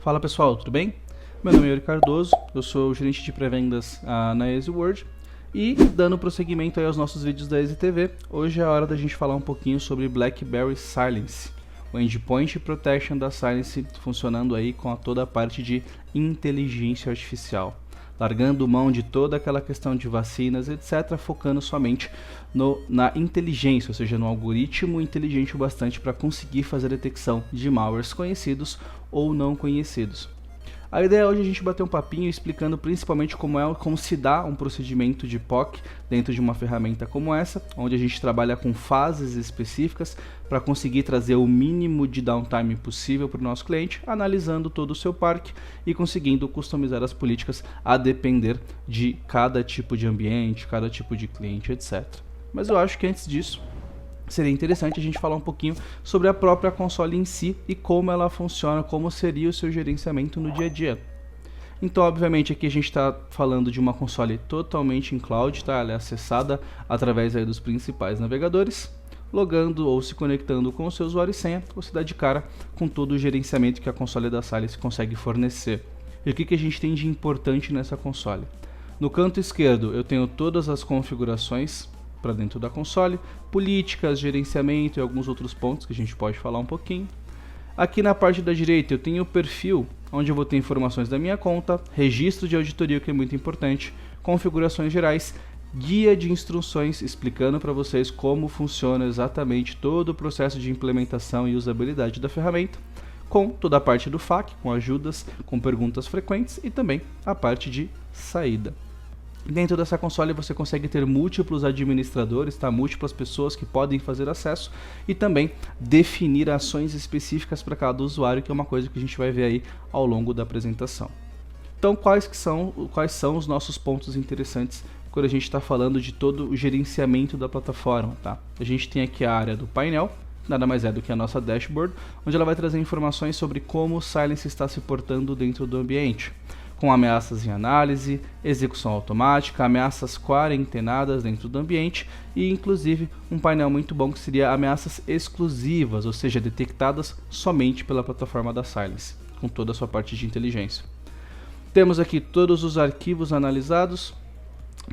Fala pessoal, tudo bem? Meu nome é Yuri Cardoso, eu sou gerente de pré-vendas na EasyWord e dando prosseguimento aí aos nossos vídeos da EasyTV, hoje é a hora da gente falar um pouquinho sobre BlackBerry Silence, o Endpoint Protection da Silence funcionando aí com toda a parte de inteligência artificial, largando mão de toda aquela questão de vacinas, etc., focando somente na inteligência, ou seja, no algoritmo inteligente o bastante para conseguir fazer a detecção de malwares conhecidos ou não conhecidos. A ideia é hoje a gente bater um papinho explicando principalmente como se dá um procedimento de POC dentro de uma ferramenta como essa, onde a gente trabalha com fases específicas para conseguir trazer o mínimo de downtime possível para o nosso cliente, analisando todo o seu parque e conseguindo customizar as políticas a depender de cada tipo de ambiente, cada tipo de cliente, etc. Mas eu acho que antes disso, seria interessante a gente falar um pouquinho sobre a própria console em si e como ela funciona, como seria o seu gerenciamento no dia a dia. Então, obviamente, aqui a gente está falando de uma console totalmente em cloud, tá? Ela é acessada através aí dos principais navegadores. Logando ou se conectando com o seu usuário e senha, você dá de cara com todo o gerenciamento que a console da Silence consegue fornecer. E o que a gente tem de importante nessa console? No canto esquerdo eu tenho todas as configurações para dentro da console, políticas, gerenciamento e alguns outros pontos que a gente pode falar um pouquinho. Aqui na parte da direita eu tenho o perfil, onde eu vou ter informações da minha conta, registro de auditoria, que é muito importante, configurações gerais, guia de instruções explicando para vocês como funciona exatamente todo o processo de implementação e usabilidade da ferramenta, com toda a parte do FAQ, com ajudas, com perguntas frequentes e também a parte de saída. Dentro dessa console você consegue ter múltiplos administradores, tá? Múltiplas pessoas que podem fazer acesso e também definir ações específicas para cada usuário, que é uma coisa que a gente vai ver aí ao longo da apresentação. Então quais são os nossos pontos interessantes quando a gente está falando de todo o gerenciamento da plataforma, tá? A gente tem aqui a área do painel, nada mais é do que a nossa dashboard, onde ela vai trazer informações sobre como o Silence está se portando dentro do ambiente, com ameaças em análise, execução automática, ameaças quarentenadas dentro do ambiente e inclusive um painel muito bom que seria ameaças exclusivas, ou seja, detectadas somente pela plataforma da Silence, com toda a sua parte de inteligência. Temos aqui todos os arquivos analisados,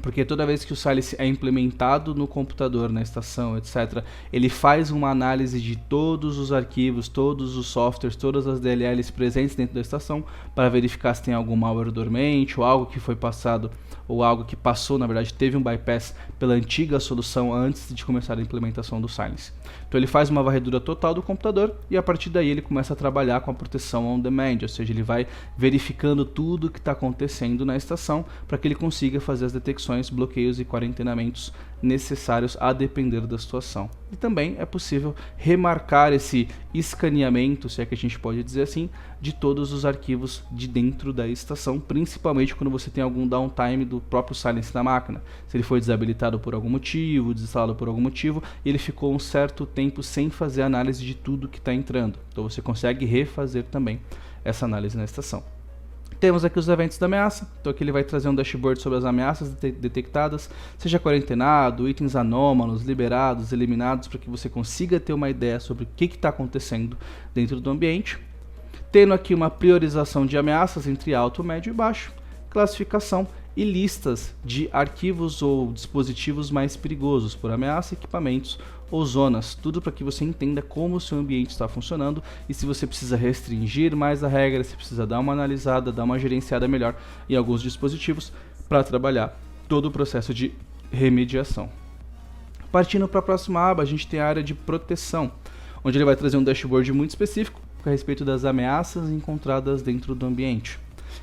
porque toda vez que o Silence é implementado no computador, na estação, etc., ele faz uma análise de todos os arquivos, todos os softwares, todas as DLLs presentes dentro da estação, para verificar se tem algum malware dormente, ou algo que foi passado, ou algo que passou, na verdade, teve um bypass pela antiga solução antes de começar a implementação do Silence. Então ele faz uma varredura total do computador e a partir daí ele começa a trabalhar com a proteção on demand, ou seja, ele vai verificando tudo o que está acontecendo na estação para que ele consiga fazer as detecções, bloqueios e quarentenamentos necessários a depender da situação. E também é possível remarcar esse escaneamento, se é que a gente pode dizer assim, de todos os arquivos de dentro da estação, principalmente quando você tem algum downtime do próprio Silence na máquina. Se ele foi desabilitado por algum motivo, desinstalado por algum motivo, e ele ficou um certo tempo sem fazer análise de tudo que está entrando. Então você consegue refazer também essa análise na estação. Temos aqui os eventos da ameaça, então aqui ele vai trazer um dashboard sobre as ameaças detectadas, seja quarentenado, itens anômalos, liberados, eliminados, para que você consiga ter uma ideia sobre o que está acontecendo dentro do ambiente. Tendo aqui uma priorização de ameaças entre alto, médio e baixo, classificação e listas de arquivos ou dispositivos mais perigosos por ameaça, equipamentos ou zonas, tudo para que você entenda como o seu ambiente está funcionando e se você precisa restringir mais a regra, se precisa dar uma analisada, dar uma gerenciada melhor em alguns dispositivos para trabalhar todo o processo de remediação. Partindo para a próxima aba, a gente tem a área de proteção, onde ele vai trazer um dashboard muito específico a respeito das ameaças encontradas dentro do ambiente.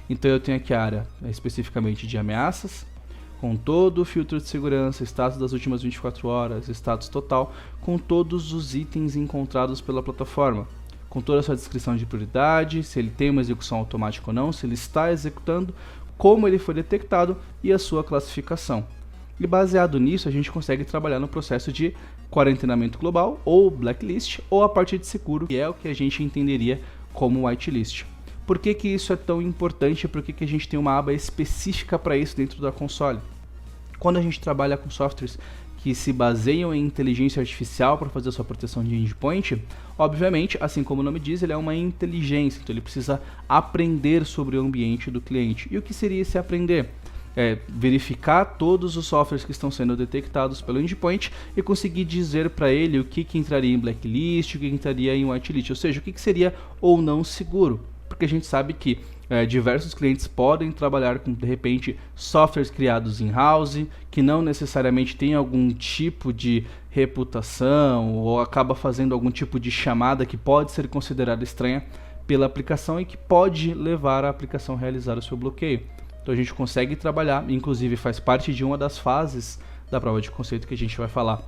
Então eu tenho aqui a área especificamente de ameaças, com todo o filtro de segurança, status das últimas 24 horas, status total, com todos os itens encontrados pela plataforma, com toda a sua descrição de prioridade, se ele tem uma execução automática ou não, se ele está executando, como ele foi detectado e a sua classificação. E baseado nisso a gente consegue trabalhar no processo de quarentenamento global ou blacklist ou a parte de seguro, que é o que a gente entenderia como whitelist. Por que isso é tão importante? Por que a gente tem uma aba específica para isso dentro da console? Quando a gente trabalha com softwares que se baseiam em inteligência artificial para fazer a sua proteção de endpoint, obviamente, assim como o nome diz, ele é uma inteligência, então ele precisa aprender sobre o ambiente do cliente. E o que seria esse aprender? Verificar todos os softwares que estão sendo detectados pelo endpoint e conseguir dizer para ele o que entraria em blacklist, o que entraria em whitelist, ou seja, o que seria ou não seguro. Porque a gente sabe que diversos clientes podem trabalhar com, de repente, softwares criados in-house, que não necessariamente tem algum tipo de reputação ou acaba fazendo algum tipo de chamada que pode ser considerada estranha pela aplicação e que pode levar a aplicação a realizar o seu bloqueio. Então a gente consegue trabalhar, inclusive faz parte de uma das fases da prova de conceito que a gente vai falar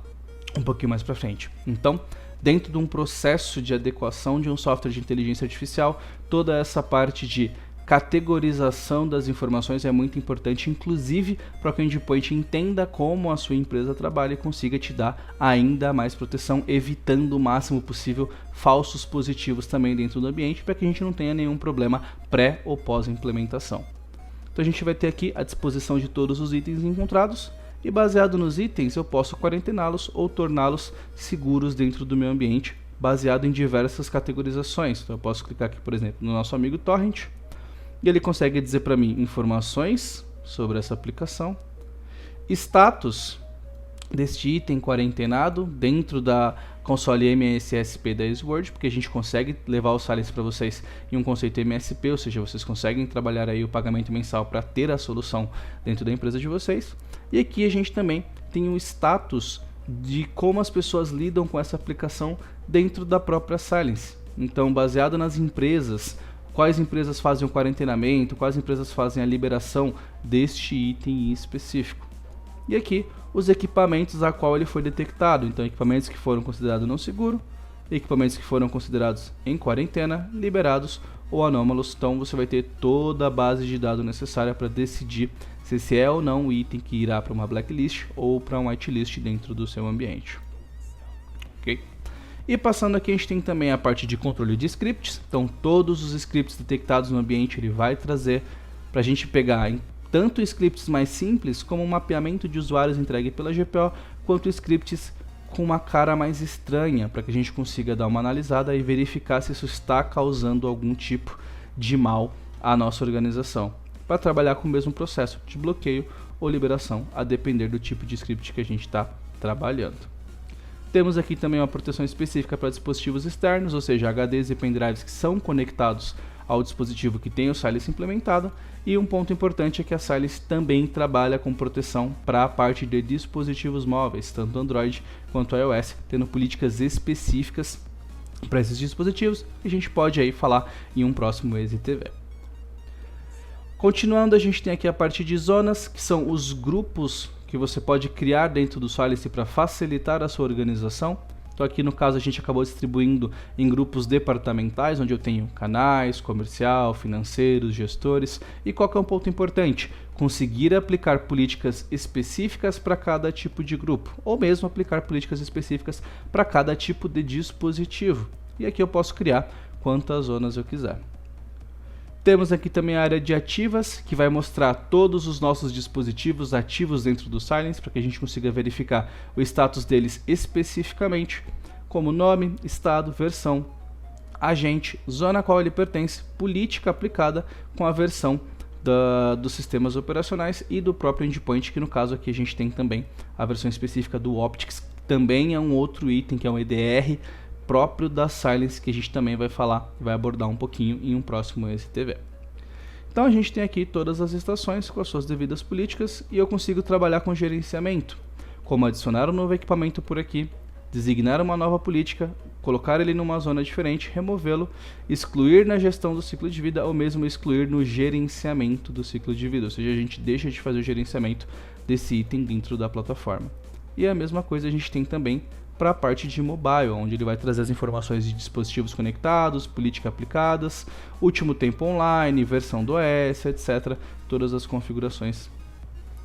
um pouquinho mais para frente. Então, dentro de um processo de adequação de um software de inteligência artificial, toda essa parte de categorização das informações é muito importante, inclusive para que o endpoint entenda como a sua empresa trabalha e consiga te dar ainda mais proteção, evitando o máximo possível falsos positivos também dentro do ambiente, para que a gente não tenha nenhum problema pré ou pós implementação. Então a gente vai ter aqui a disposição de todos os itens encontrados e baseado nos itens eu posso quarentená-los ou torná-los seguros dentro do meu ambiente, baseado em diversas categorizações. Então eu posso clicar aqui, por exemplo, no nosso amigo Torrent e ele consegue dizer para mim informações sobre essa aplicação, status deste item quarentenado dentro da console MSSP da EasyWord, porque a gente consegue levar o Silence para vocês em um conceito MSP, ou seja, vocês conseguem trabalhar aí o pagamento mensal para ter a solução dentro da empresa de vocês. E aqui a gente também tem o status de como as pessoas lidam com essa aplicação dentro da própria Silence. Então, baseado nas empresas, quais empresas fazem o quarentenamento, quais empresas fazem a liberação deste item específico. E aqui os equipamentos a qual ele foi detectado, então equipamentos que foram considerados não seguros, equipamentos que foram considerados em quarentena, liberados ou anômalos. Então você vai ter toda a base de dados necessária para decidir se esse é ou não o item que irá para uma blacklist ou para um whitelist dentro do seu ambiente. Ok? E passando aqui a gente tem também a parte de controle de scripts, então todos os scripts detectados no ambiente ele vai trazer para a gente pegar tanto scripts mais simples, como um mapeamento de usuários entregue pela GPO, quanto scripts com uma cara mais estranha, para que a gente consiga dar uma analisada e verificar se isso está causando algum tipo de mal à nossa organização, para trabalhar com o mesmo processo de bloqueio ou liberação, a depender do tipo de script que a gente está trabalhando. Temos aqui também uma proteção específica para dispositivos externos, ou seja, HDs e pendrives que são conectados ao dispositivo que tem o Silence implementado. E um ponto importante é que a Silence também trabalha com proteção para a parte de dispositivos móveis, tanto Android quanto iOS, tendo políticas específicas para esses dispositivos, e a gente pode aí falar em um próximo EasyTV. Continuando, a gente tem aqui a parte de zonas, que são os grupos que você pode criar dentro do Silence para facilitar a sua organização. Então aqui no caso a gente acabou distribuindo em grupos departamentais, onde eu tenho canais, comercial, financeiros, gestores. E qual que é um ponto importante? Conseguir aplicar políticas específicas para cada tipo de grupo, ou mesmo aplicar políticas específicas para cada tipo de dispositivo. E aqui eu posso criar quantas zonas eu quiser. Temos aqui também a área de ativas, que vai mostrar todos os nossos dispositivos ativos dentro do Silence, para que a gente consiga verificar o status deles especificamente, como nome, estado, versão, agente, zona a qual ele pertence, política aplicada com a versão dos sistemas operacionais e do próprio endpoint, que no caso aqui a gente tem também a versão específica do Optics, que também é um outro item, que é um EDR, próprio da Silence, que a gente também vai falar, vai abordar um pouquinho em um próximo EasyTV. Então a gente tem aqui todas as estações com as suas devidas políticas e eu consigo trabalhar com gerenciamento, como adicionar um novo equipamento por aqui, designar uma nova política, colocar ele numa zona diferente, removê-lo, excluir na gestão do ciclo de vida ou mesmo excluir no gerenciamento do ciclo de vida, ou seja, a gente deixa de fazer o gerenciamento desse item dentro da plataforma. E a mesma coisa a gente tem também para a parte de mobile, onde ele vai trazer as informações de dispositivos conectados, políticas aplicadas, último tempo online, versão do OS, etc. Todas as configurações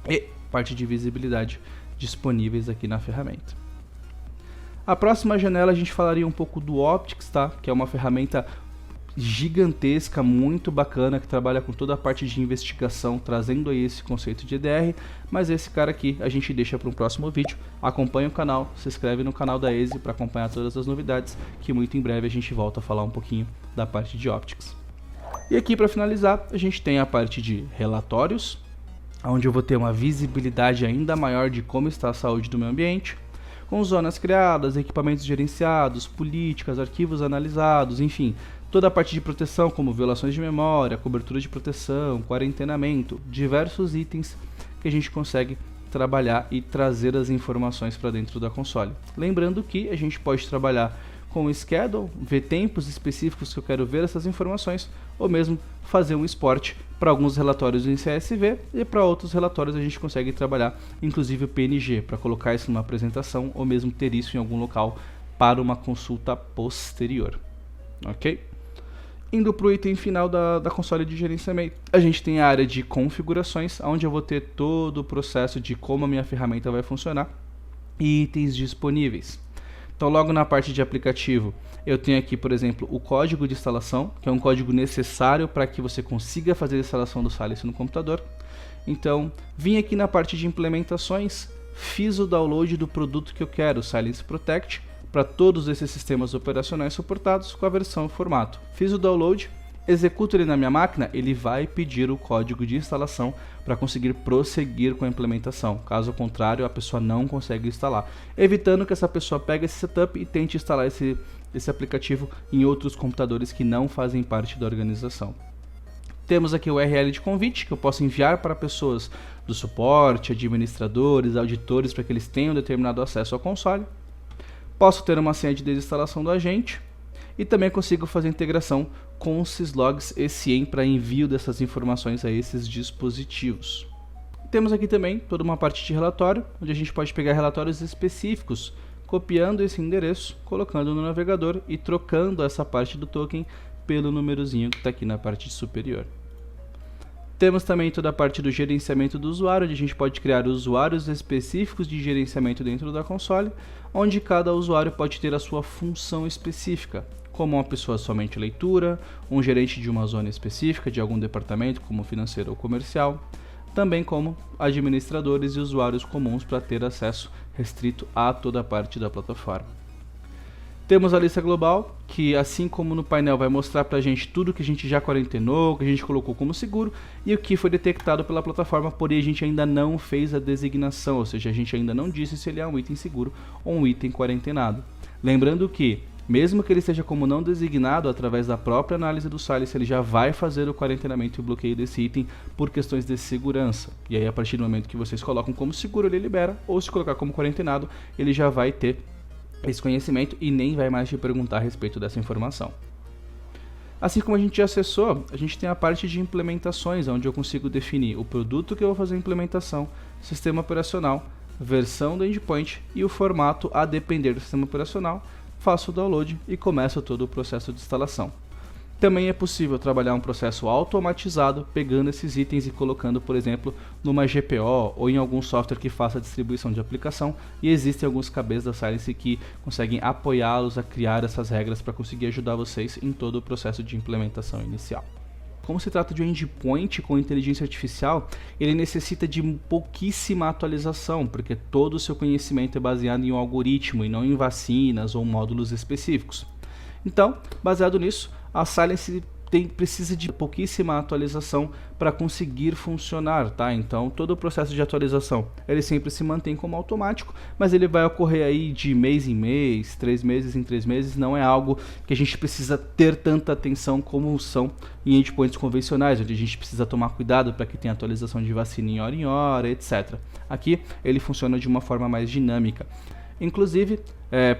e parte de visibilidade disponíveis aqui na ferramenta. A próxima janela a gente falaria um pouco do Optics, tá? Que é uma ferramenta gigantesca, muito bacana, que trabalha com toda a parte de investigação, trazendo aí esse conceito de EDR, mas esse cara aqui a gente deixa para um próximo vídeo. Acompanha o canal, se inscreve no canal da EZE para acompanhar todas as novidades, que muito em breve a gente volta a falar um pouquinho da parte de Optics. E aqui para finalizar, a gente tem a parte de relatórios, onde eu vou ter uma visibilidade ainda maior de como está a saúde do meu ambiente, com zonas criadas, equipamentos gerenciados, políticas, arquivos analisados, enfim, toda a parte de proteção, como violações de memória, cobertura de proteção, quarentenamento, diversos itens que a gente consegue trabalhar e trazer as informações para dentro da console. Lembrando que a gente pode trabalhar com o schedule, ver tempos específicos que eu quero ver essas informações, ou mesmo fazer um export para alguns relatórios em CSV e para outros relatórios a gente consegue trabalhar inclusive o PNG para colocar isso numa apresentação ou mesmo ter isso em algum local para uma consulta posterior. Ok? Indo para o item final da console de gerenciamento, a gente tem a área de configurações, onde eu vou ter todo o processo de como a minha ferramenta vai funcionar e itens disponíveis. Então logo na parte de aplicativo, eu tenho aqui, por exemplo, o código de instalação, que é um código necessário para que você consiga fazer a instalação do Silence no computador. Então, vim aqui na parte de implementações, fiz o download do produto que eu quero, o Silence Protect, para todos esses sistemas operacionais suportados com a versão e formato. Fiz o download, executo ele na minha máquina, ele vai pedir o código de instalação para conseguir prosseguir com a implementação. Caso contrário, a pessoa não consegue instalar, evitando que essa pessoa pegue esse setup e tente instalar esse aplicativo em outros computadores que não fazem parte da organização. Temos aqui o URL de convite, que eu posso enviar para pessoas do suporte, administradores, auditores, para que eles tenham determinado acesso ao console. Posso ter uma senha de desinstalação do agente e também consigo fazer integração com o Syslogs e Cien para envio dessas informações a esses dispositivos. Temos aqui também toda uma parte de relatório, onde a gente pode pegar relatórios específicos, copiando esse endereço, colocando no navegador e trocando essa parte do token pelo númerozinho que está aqui na parte superior. Temos também toda a parte do gerenciamento do usuário, onde a gente pode criar usuários específicos de gerenciamento dentro da console, onde cada usuário pode ter a sua função específica, como uma pessoa somente leitura, um gerente de uma zona específica de algum departamento, como financeiro ou comercial, também como administradores e usuários comuns para ter acesso restrito a toda a parte da plataforma. Temos a lista global, que assim como no painel vai mostrar para a gente tudo que a gente já quarentenou, que a gente colocou como seguro e o que foi detectado pela plataforma, porém a gente ainda não fez a designação, ou seja, a gente ainda não disse se ele é um item seguro ou um item quarentenado. Lembrando que, mesmo que ele esteja como não designado, através da própria análise do Silence, ele já vai fazer o quarentenamento e o bloqueio desse item por questões de segurança. E aí a partir do momento que vocês colocam como seguro, ele libera, ou se colocar como quarentenado, ele já vai ter esse conhecimento e nem vai mais te perguntar a respeito dessa informação. Assim como a gente já acessou, a gente tem a parte de implementações, onde eu consigo definir o produto que eu vou fazer a implementação, sistema operacional, versão do endpoint e o formato a depender do sistema operacional. Faço o download e começo todo o processo de instalação. Também é possível trabalhar um processo automatizado, pegando esses itens e colocando, por exemplo, numa GPO ou em algum software que faça a distribuição de aplicação, e existem alguns cabeças da Silence que conseguem apoiá-los a criar essas regras para conseguir ajudar vocês em todo o processo de implementação inicial. Como se trata de um endpoint com inteligência artificial, ele necessita de pouquíssima atualização, porque todo o seu conhecimento é baseado em um algoritmo e não em vacinas ou módulos específicos. Então, baseado nisso, a Silence precisa de pouquíssima atualização para conseguir funcionar, tá? Então todo o processo de atualização ele sempre se mantém como automático, mas ele vai ocorrer aí de mês em mês, 3 meses em 3 meses, não é algo que a gente precisa ter tanta atenção como são em endpoints convencionais, onde a gente precisa tomar cuidado para que tenha atualização de vacina em hora, etc. Aqui ele funciona de uma forma mais dinâmica. Inclusive,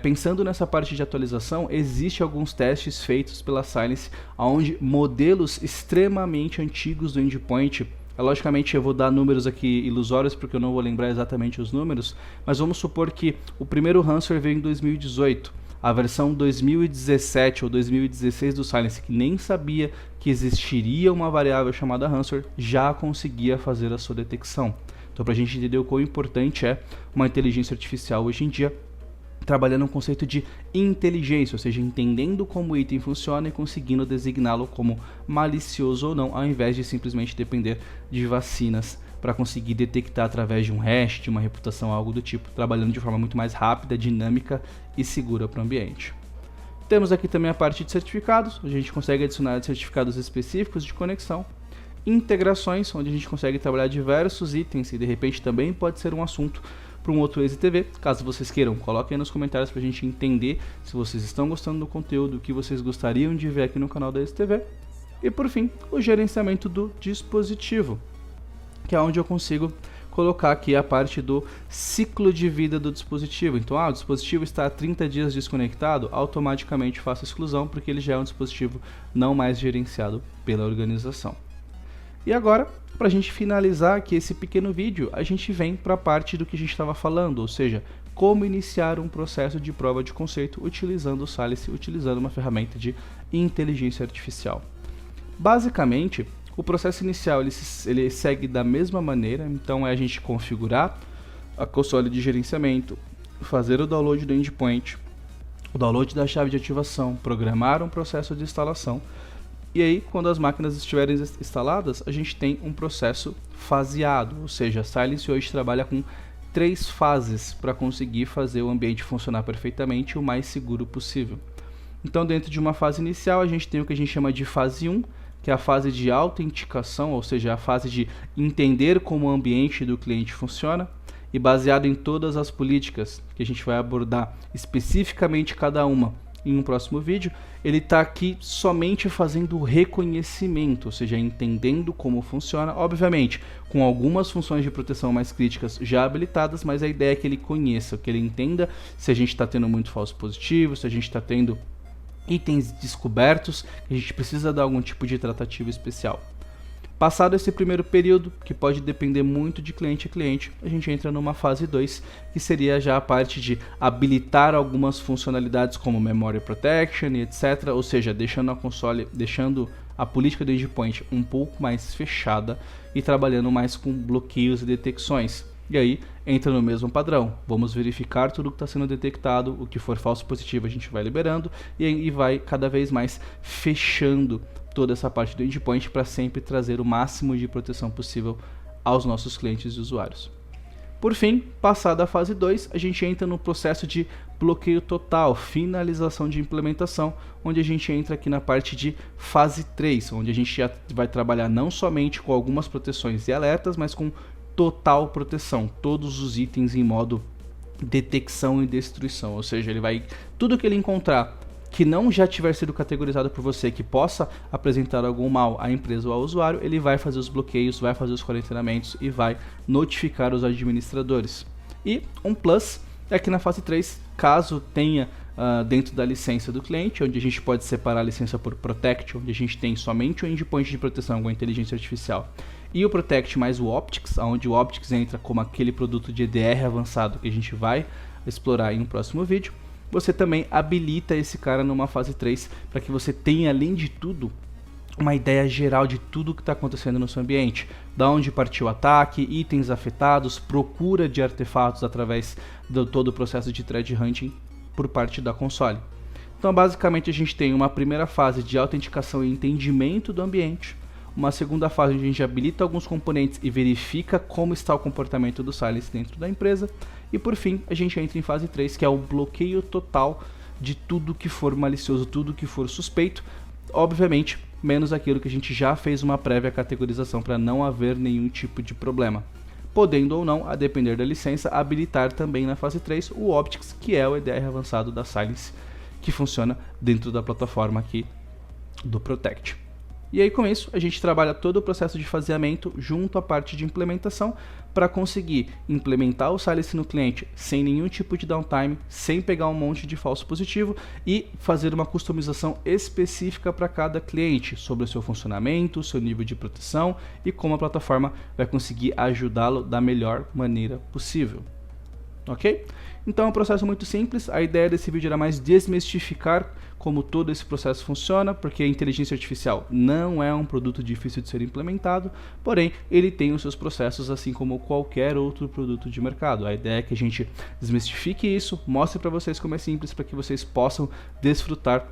pensando nessa parte de atualização, existem alguns testes feitos pela Silence, onde modelos extremamente antigos do endpoint, logicamente eu vou dar números aqui ilusórios porque eu não vou lembrar exatamente os números, mas vamos supor que o primeiro ransomware veio em 2018, a versão 2017 ou 2016 do Silence, que nem sabia que existiria uma variável chamada ransomware, já conseguia fazer a sua detecção. Então, para a gente entender o quão importante é uma inteligência artificial hoje em dia, trabalhando um conceito de inteligência, ou seja, entendendo como o item funciona e conseguindo designá-lo como malicioso ou não, ao invés de simplesmente depender de vacinas para conseguir detectar através de um hash, de uma reputação, algo do tipo, trabalhando de forma muito mais rápida, dinâmica e segura para o ambiente. Temos aqui também a parte de certificados, onde a gente consegue adicionar certificados específicos de conexão, integrações, onde a gente consegue trabalhar diversos itens e de repente também pode ser um assunto para um outro EasyTV. Caso vocês queiram, coloquem aí nos comentários para a gente entender se vocês estão gostando do conteúdo, o que vocês gostariam de ver aqui no canal da EasyTV. E por fim, o gerenciamento do dispositivo, que é onde eu consigo colocar aqui a parte do ciclo de vida do dispositivo. Então, o dispositivo está há 30 dias desconectado, automaticamente faço exclusão, porque ele já é um dispositivo não mais gerenciado pela organização. E agora, para a gente finalizar aqui esse pequeno vídeo, a gente vem para a parte do que a gente estava falando, ou seja, como iniciar um processo de prova de conceito utilizando o Salice, utilizando uma ferramenta de inteligência artificial. Basicamente, o processo inicial ele segue da mesma maneira, então é a gente configurar a console de gerenciamento, fazer o download do endpoint, o download da chave de ativação, programar um processo de instalação. E aí, quando as máquinas estiverem instaladas, a gente tem um processo faseado, ou seja, a Salice hoje trabalha com 3 fases para conseguir fazer o ambiente funcionar perfeitamente e o mais seguro possível. Então, dentro de uma fase inicial, a gente tem o que a gente chama de fase 1, que é a fase de autenticação, ou seja, a fase de entender como o ambiente do cliente funciona, e baseado em todas as políticas que a gente vai abordar especificamente cada uma em um próximo vídeo, ele está aqui somente fazendo o reconhecimento, ou seja, entendendo como funciona, obviamente com algumas funções de proteção mais críticas já habilitadas, mas a ideia é que ele conheça, que ele entenda se a gente está tendo muito falso positivo, se a gente está tendo itens descobertos, que a gente precisa dar algum tipo de tratativa especial. Passado esse primeiro período, que pode depender muito de cliente a cliente, a gente entra numa fase 2, que seria já a parte de habilitar algumas funcionalidades como Memory Protection e etc, ou seja, deixando a console, deixando a política do endpoint um pouco mais fechada e trabalhando mais com bloqueios e detecções. E aí entra no mesmo padrão, vamos verificar tudo que está sendo detectado, o que for falso positivo a gente vai liberando e vai cada vez mais fechando toda essa parte do endpoint para sempre trazer o máximo de proteção possível aos nossos clientes e usuários. Por fim, passada a fase 2, a gente entra no processo de bloqueio total, finalização de implementação, onde a gente entra aqui na parte de fase 3, onde a gente já vai trabalhar não somente com algumas proteções e alertas, mas com total proteção, todos os itens em modo detecção e destruição, ou seja, ele vai, tudo que ele encontrar que não já tiver sido categorizado por você, que possa apresentar algum mal à empresa ou ao usuário, ele vai fazer os bloqueios, vai fazer os quarentenamentos e vai notificar os administradores. E um plus é que na fase 3, caso tenha dentro da licença do cliente, onde a gente pode separar a licença por Protect, onde a gente tem somente o endpoint de proteção com a inteligência artificial, e o Protect mais o Optics, onde o Optics entra como aquele produto de EDR avançado que a gente vai explorar em um próximo vídeo. Você também habilita esse cara numa fase 3 para que você tenha, além de tudo, uma ideia geral de tudo que está acontecendo no seu ambiente, da onde partiu o ataque, itens afetados, procura de artefatos através de todo o processo de threat hunting por parte da console. Então basicamente a gente tem uma primeira fase de autenticação e entendimento do ambiente, uma segunda fase onde a gente habilita alguns componentes e verifica como está o comportamento do Salice dentro da empresa, e por fim a gente entra em fase 3, que é o bloqueio total de tudo que for malicioso, tudo que for suspeito, obviamente menos aquilo que a gente já fez uma prévia categorização para não haver nenhum tipo de problema. Podendo ou não, a depender da licença, habilitar também na fase 3 o Optics, que é o EDR avançado da Salice, que funciona dentro da plataforma aqui do Protect. E aí com isso a gente trabalha todo o processo de faseamento junto à parte de implementação para conseguir implementar o Salice no cliente sem nenhum tipo de downtime, sem pegar um monte de falso positivo e fazer uma customização específica para cada cliente sobre o seu funcionamento, o seu nível de proteção e como a plataforma vai conseguir ajudá-lo da melhor maneira possível. ok? Então é um processo muito simples, a ideia desse vídeo era mais desmistificar como todo esse processo funciona, porque a inteligência artificial não é um produto difícil de ser implementado, porém ele tem os seus processos assim como qualquer outro produto de mercado. A ideia é que a gente desmistifique isso, mostre para vocês como é simples, para que vocês possam desfrutar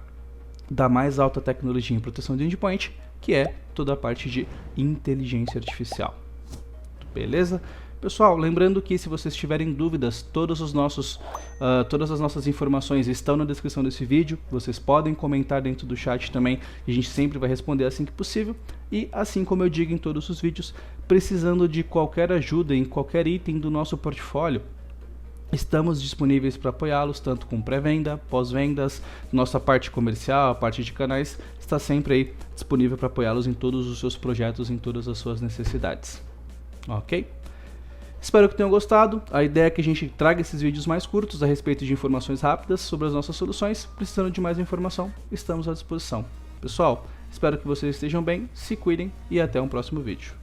da mais alta tecnologia em proteção de endpoint, que é toda a parte de inteligência artificial. Beleza? Pessoal, lembrando que se vocês tiverem dúvidas, todas as nossas informações estão na descrição desse vídeo. Vocês podem comentar dentro do chat também, e a gente sempre vai responder assim que possível. E assim como eu digo em todos os vídeos, precisando de qualquer ajuda em qualquer item do nosso portfólio, estamos disponíveis para apoiá-los, tanto com pré-venda, pós-vendas, nossa parte comercial, a parte de canais, está sempre aí disponível para apoiá-los em todos os seus projetos, em todas as suas necessidades. Ok? Espero que tenham gostado. A ideia é que a gente traga esses vídeos mais curtos a respeito de informações rápidas sobre as nossas soluções. Precisando de mais informação, estamos à disposição. Pessoal, espero que vocês estejam bem, se cuidem e até um próximo vídeo.